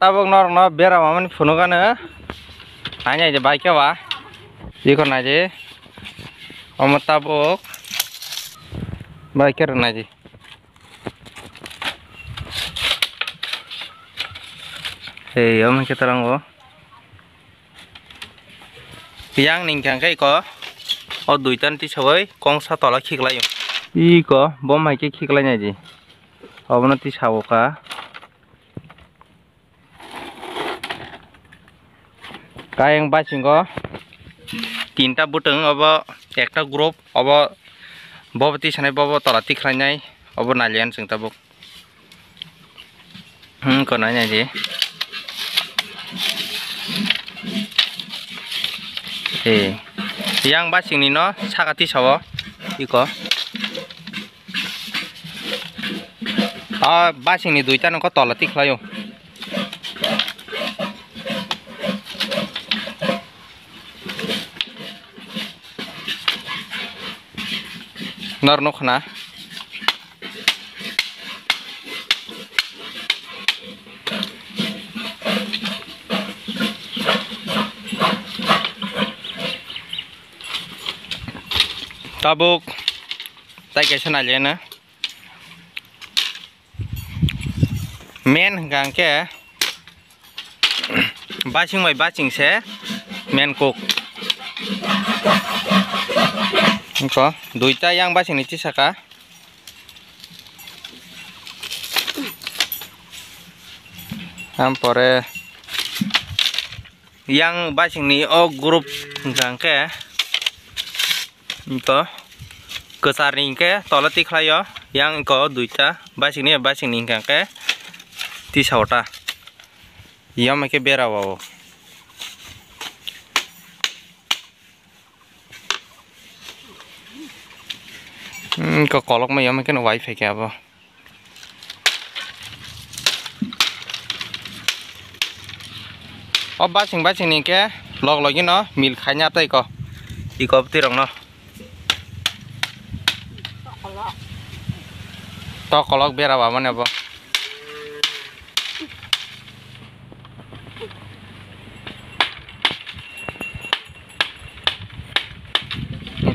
tabok no bera maman phunu gana hanya je bike wa jikon aje omo tabok bike rena je hey om kita rango yang ningkang kai ko o duitan ti sawai kong sa tola khiklai I ko bom mai ke khiklai nya ji obno ti sawoka Kayang basingo tinta buteng obo ekta group obo bobati sanai bobo tolati khlainyai obo nalian sing tabuk ko nanya ji yang basingni no sakati sawo iko basingni duita nko tolati khlayo nor nokhna tabuk tai kaisa nalena men gangke basing mai basing se men kok ko duita yang basing ni saka pore yang basing ni o grup gangke to kesaring ke tolati khlayo yang ko duita basing ni gangke ti sawta yam ke berawo ko kolok ma yam ke wifi ke abo o basing ni ke log login no mil khanya tai ko iko ti rong no to kolok berawa man abo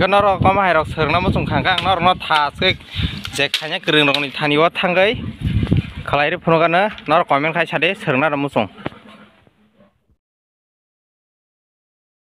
noro koma hai rok serna musung khangkang noro no thasik je khanya kreng rok ni thani wa thangai khalai ri phunogana noro comment khai sade serna musung